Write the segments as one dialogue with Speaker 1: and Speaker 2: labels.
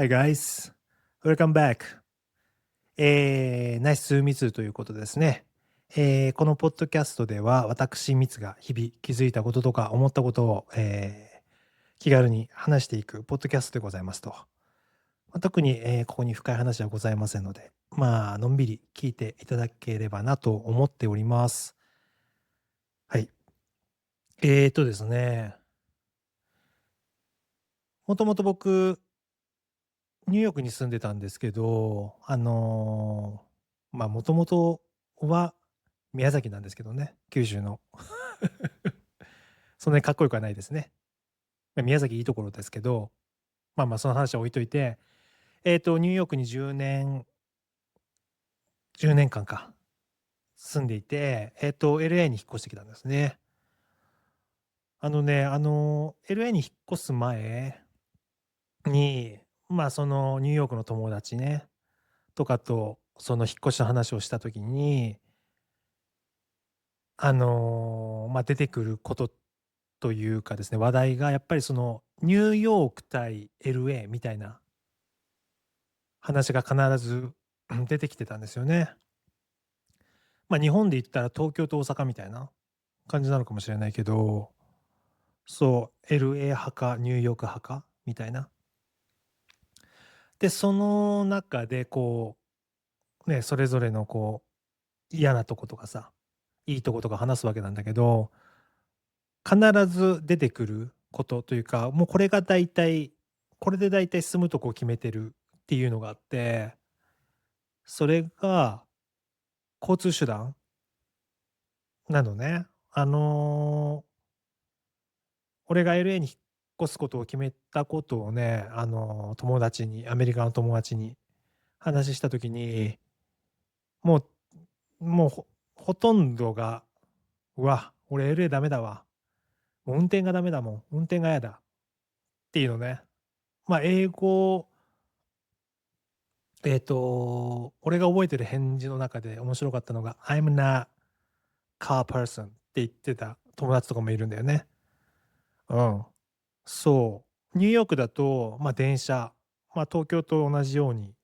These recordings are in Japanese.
Speaker 1: Hi guys, welcome back. ナイスミツということですね。このポッドキャストでは私ミツが日々気づいたこととか思ったことを、気軽に話していくポッドキャストでございますと。特に、ここに深い話はございませんので、のんびり聞いていただければなと思っております。はい。ですね、もともと僕、ニューヨークに住んでたんですけど、もともとは宮崎なんですけどね、九州の。そんなにかっこよくはないですね。宮崎いいところですけど、その話は置いといて、ニューヨークに10年間か住んでいて、LA に引っ越してきたんですね。LA に引っ越す前に、そのニューヨークの友達ね、とかと、その引っ越しの話をした時に、出てくることというかですね、話題がやっぱりそのニューヨーク対 LA みたいな話が必ず出てきてたんですよね。日本で言ったら東京と大阪みたいな感じなのかもしれないけど、そう、LA 派かニューヨーク派かみたいな。で、その中でこう、ね、それぞれのこう、嫌なとことかさ、いいとことか話すわけなんだけど、必ず出てくることというか、もうこれが大体、これで大体住むとこを決めてるっていうのがあって、それが交通手段なのね。俺が LA に引っ越すことを決めたことをね、友達に、アメリカの友達に話した時に、もほとんどが、うわ、俺 LA ダメだわ。もう運転がダメだもん。運転が嫌だっていうのね。英語俺が覚えてる返事の中で面白かったのが、I'm not car person って言ってた友達とかもいるんだよね。うん。そう。ニューヨークだと、電車、東京と同じように、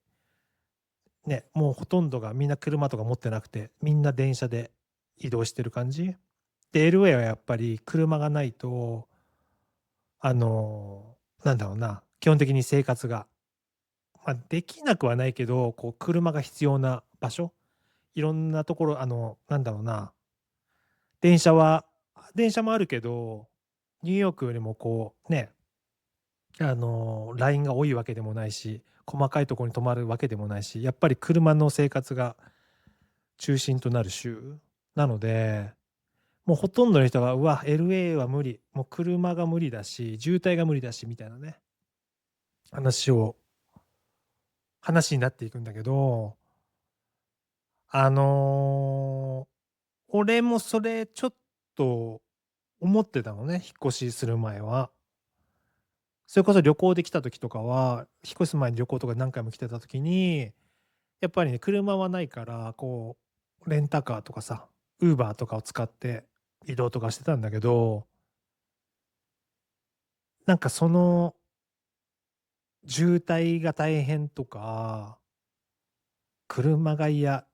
Speaker 1: ね、もうほとんどがみんな車とか持ってなくて、みんな電車で移動してる感じ。で、LA はやっぱり車がないと、なんだろうな、基本的に生活が、できなくはないけど、こう車が必要な場所いろんなところ、なんだろうな、電車は電車もあるけど、ニューヨークよりもこう、ね、ラインが多いわけでもないし、細かいところに止まるわけでもないし、やっぱり車の生活が中心となる州なので、もうほとんどの人が、うわ、LA は無理、もう車が無理だし、渋滞が無理だしみたいなね、話を話になっていくんだけど、あの、俺もそれちょっと思ってたのね、引っ越しする前は。それこそ旅行で来た時とかは、引っ越す前に旅行とか何回も来てた時に、やっぱりね、車はないから、こう、レンタカーとかさ、ウーバーとかを使って移動とかしてたんだけど、なんかその渋滞が大変とか、車が嫌っ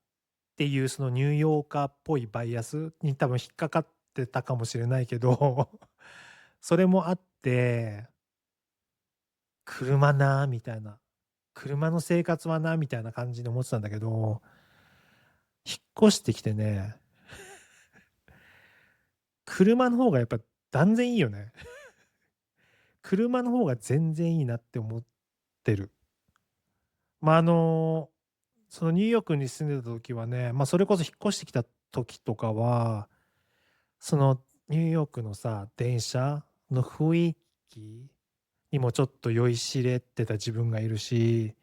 Speaker 1: ていうそのニューヨーカーっぽいバイアスに多分引っかかってたかもしれないけど、それもあって、車なみたいな、車の生活はなみたいな感じに思ってたんだけど、引っ越してきてね、車の方がやっぱ断然いいよね。車の方が全然いいなって思ってる。ま、あの、そのニューヨークに住んでた時はね、それこそ引っ越してきた時とかは、そのニューヨークのさ、電車の雰囲気にもちょっと酔いしれてた自分がいるし、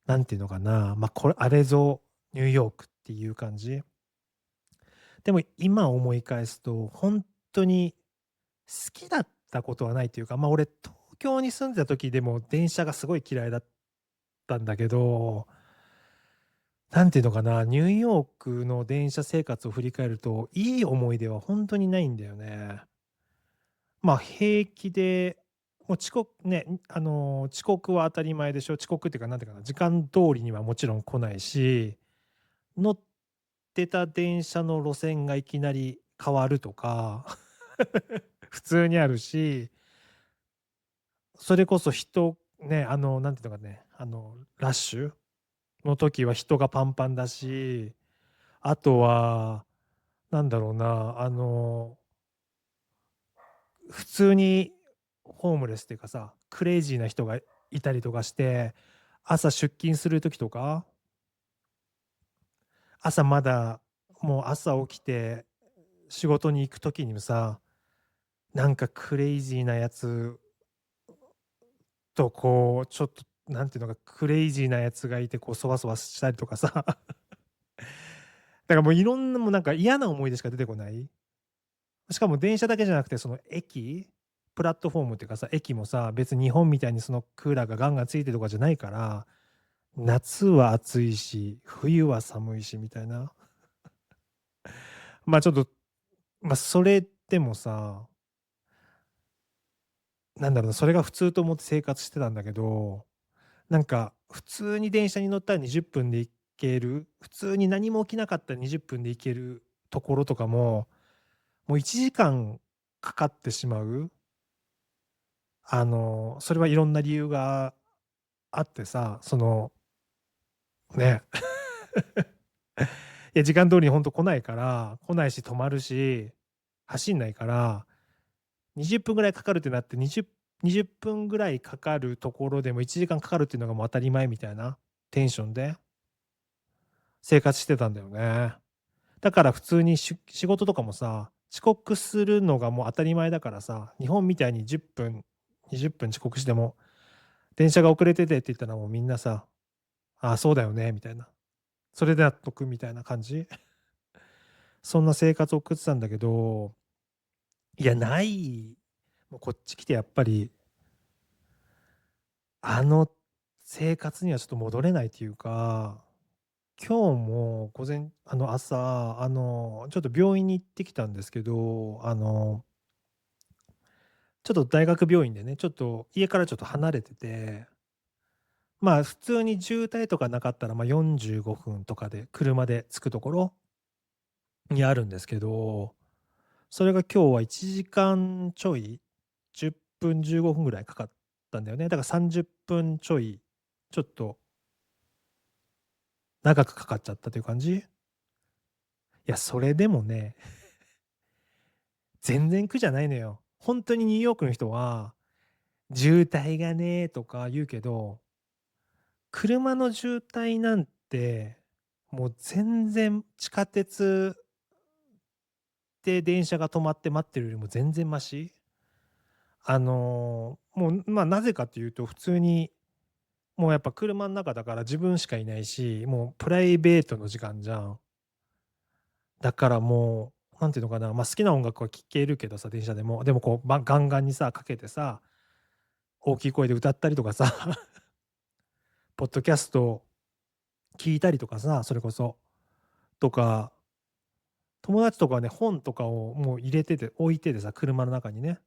Speaker 1: なんていうのかな、これあれぞニューヨークっていう感じ。でも今思い返すと、ほんとに好きだったことはないというか、俺東京に住んでた時でも電車がすごい嫌いだったんだけど、なんていうのかな、ニューヨークの電車生活を振り返ると、いい思い出はほんとにないんだよね。平気で、もう遅刻ね、遅刻は当たり前でしょ。遅刻っていうか、なんていうかな、時間通りにはもちろん来ないし、乗ってた電車の路線がいきなり変わるとか普通にあるし、それこそ人ね、なんていうのかね、ラッシュの時は人がパンパンだし、あとは、なんだろうな、普通にホームレスっていうかさ、クレイジーな人がいたりとかして、朝出勤する時とか、朝まだ、もう朝起きて仕事に行く時にもさ、なんかクレイジーなやつとこう、ちょっとなんていうのか、クレイジーなやつがいて、こうそわそわしたりとかさ、だからもういろんなもうなんか嫌な思い出しか出てこない。しかも電車だけじゃなくて、その駅、プラットフォームっていうかさ、駅もさ、別に日本みたいにそのクーラーがガンガンついてるとかじゃないから、夏は暑いし、冬は寒いしみたいな。ちょっと、それでもさ、なんだろうな、それが普通と思って生活してたんだけど、なんか普通に電車に乗ったら20分で行ける、普通に何も起きなかったら20分で行けるところとかも、もう1時間かかってしまう。それはいろんな理由があってさ、ね。いや、時間通りにほんと来ないから、来ないし止まるし、走んないから、20分ぐらいかかるってなって、20分ぐらいかかるところでも1時間かかるっていうのがもう当たり前みたいなテンションで生活してたんだよね。だから普通に仕事とかもさ、遅刻するのがもう当たり前だからさ、日本みたいに10分、20分遅刻しても、電車が遅れててって言ったらもうみんなさ、ああ、そうだよね、みたいな。それで納得みたいな感じそんな生活を送ってたんだけど、いや、ない。もうこっち来てやっぱり、あの生活にはちょっと戻れないっていうか、今日も午前朝、ちょっと病院に行ってきたんですけど、ちょっと大学病院でね、ちょっと家からちょっと離れてて、普通に渋滞とかなかったら、45分とかで車で着くところにあるんですけど、それが今日は1時間ちょい、10分、15分ぐらいかかったんだよね。だから30分ちょい、ちょっと長くかかっちゃったという感じ。いや、それでもね、全然苦じゃないのよ。本当にニューヨークの人は、渋滞がねとか言うけど、車の渋滞なんて、もう全然地下鉄で電車が止まって待ってるよりも全然マシ。もう、なぜかっていうと、普通に、もうやっぱ車の中だから自分しかいないし、もうプライベートの時間じゃん。だからもう、なんていうのかな、好きな音楽は聴けるけどさ、電車でも。でもこう、ガンガンにさ、かけてさ、大きい声で歌ったりとかさ、ポッドキャスト聞いたりとかさ、それこそ。とか、友達とかはね、本とかをもう入れてて置いててさ、車の中にね。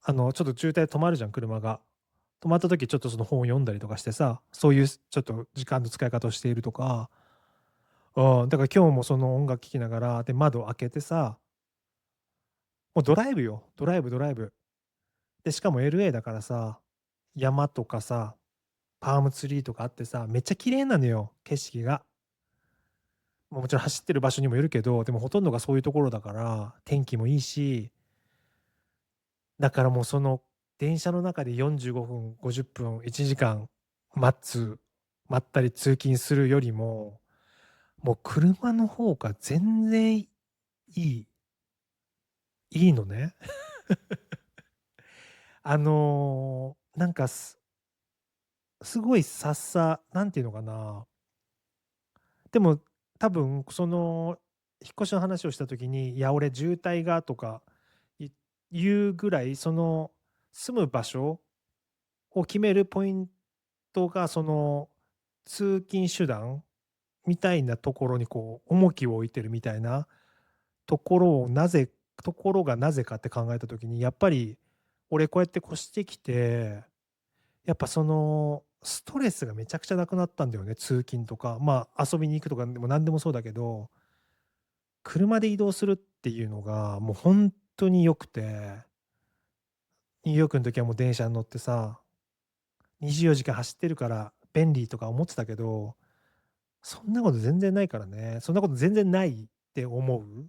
Speaker 1: ちょっと渋滞で止まるじゃん、車が。止まった時ちょっとその本を読んだりとかしてさ、そういうちょっと時間の使い方をしているとか、うん、だから今日もその音楽聴きながら、で、窓開けてさ、もうドライブよ、ドライブドライブ。で、しかも LA だからさ、山とかさ、パームツリーとかあってさ、めっちゃ綺麗なのよ、景色が。もちろん走ってる場所にもよるけど、でもほとんどがそういうところだから、天気もいいし、だからもうその電車の中で45分、50分、1時間待ったり通勤するよりも、もう車の方が全然いいのね。なんかすごいなんていうのかな。でも多分その引っ越しの話をした時に、いや俺渋滞がとかい言うぐらい、その住む場所を決めるポイントが、その通勤手段みたいなところにこう重きを置いてるみたいなところがなぜかって考えた時に、やっぱり俺こうやって越してきて、やっぱその、ストレスがめちゃくちゃなくなったんだよね、通勤とか。まあ、遊びに行くとかでも何でもそうだけど、車で移動するっていうのがもうほんとに良くて、ニューヨークの時はもう電車に乗ってさ、24時間走ってるから便利とか思ってたけど、そんなこと全然ないからね。そんなこと全然ないって思う。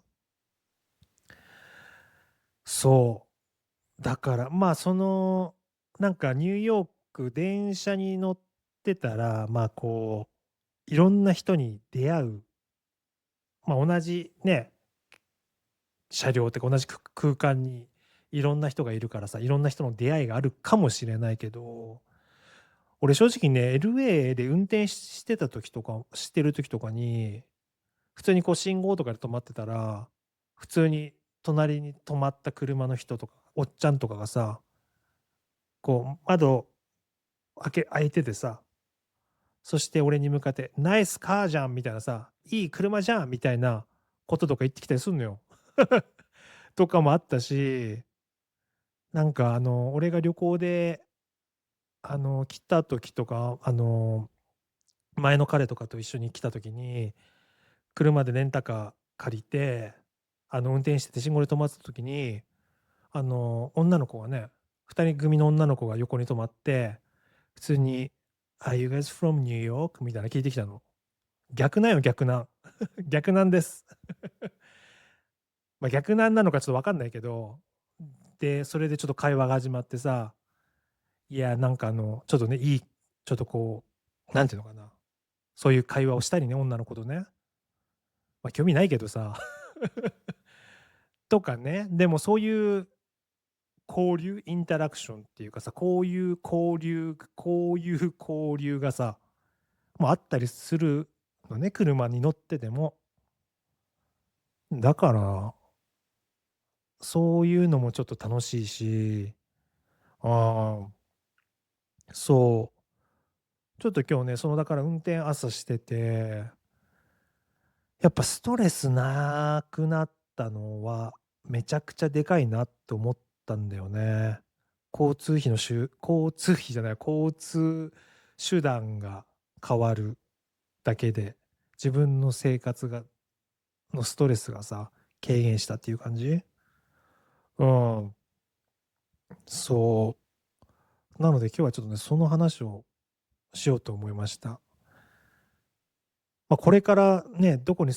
Speaker 1: そう。だから、まあ、その、なんかニューヨーク電車に乗ってたら、まあ、こう、いろんな人に出会う、まあ、同じね、車両ってか同じ空間にいろんな人がいるからさ、いろんな人の出会いがあるかもしれないけど、俺正直ね、LA で運転してた時とかしてる時とかに、普通にこう信号とかで止まってたら、普通に隣に止まった車の人とか、おっちゃんとかがさ、こう窓開いててさ、そして俺に向かって、ナイスカーじゃんみたいなさ、いい車じゃんみたいなこととか言ってきたりすんのよ。とかもあったし、なんか俺が旅行で、来た時とか、前の彼とかと一緒に来た時に、車でレンタカー借りて、運転してて信号で止まってた時に、女の子がね、2人組の女の子が横に止まって、普通に「Are you guys from New York?」みたいな聞いてきたの。逆なんよ、逆なん。逆なんです。ま、逆なんなのかちょっと分かんないけど、で、それでちょっと会話が始まってさ、いや、なんかちょっとね、ちょっとこう、なんていうのかな、そういう会話をしたりね、女の子とね。ま、興味ないけどさ。とかね、でもそういう交流、インタラクションっていうかさ、こういう交流がさ、あったりするのね、車に乗ってても。だから、そういうのもちょっと楽しいし、ああ、そう。ちょっと今日ね、だから運転朝してて、やっぱストレスなくなったのは、めちゃくちゃでかいなって思ったんだよね。交通費じゃない、交通手段が変わるだけで、自分の生活のストレスがさ、軽減したっていう感じ？うん、そう。なので今日はちょっとね、その話をしようと思いました。これからね、どこに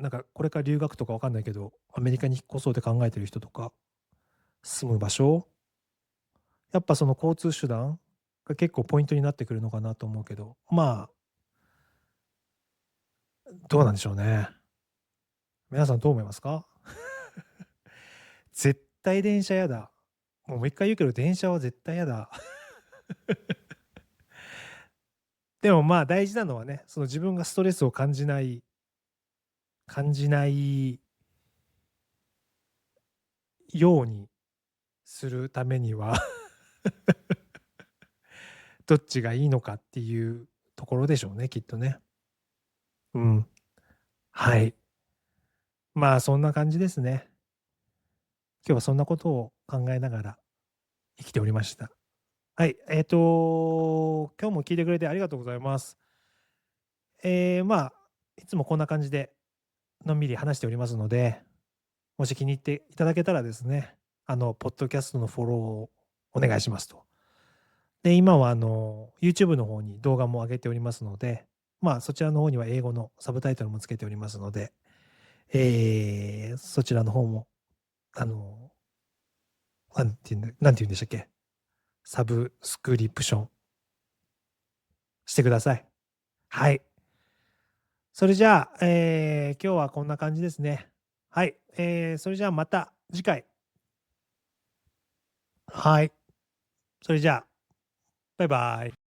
Speaker 1: なんかこれから留学とかわかんないけど、アメリカに引っ越そうって考えてる人とか、住む場所、やっぱその交通手段が結構ポイントになってくるのかなと思うけど、まあ、どうなんでしょうね。皆さんどう思いますか？絶対電車やだ。もう一回言うけど、電車は絶対やだ。でもまあ大事なのはね、その自分がストレスを感じないようにするためにはどっちがいいのかっていうところでしょうね、きっとね。うん。はい。まあ、そんな感じですね。今日はそんなことを考えながら生きておりました。はい。今日も聞いてくれてありがとうございます。まあ、いつもこんな感じでのんびり話しておりますので、もし気に入っていただけたらですね、ポッドキャストのフォローをお願いしますと。で、今はYouTube の方に動画も上げておりますので、まあ、そちらの方には英語のサブタイトルもつけておりますので、そちらの方も、あの、なんて言うんでしたっけ、サブスクリプションしてください。はい。それじゃあ、今日はこんな感じですね。はい。それじゃあまた次回。はい。それじゃあ、バイバイ。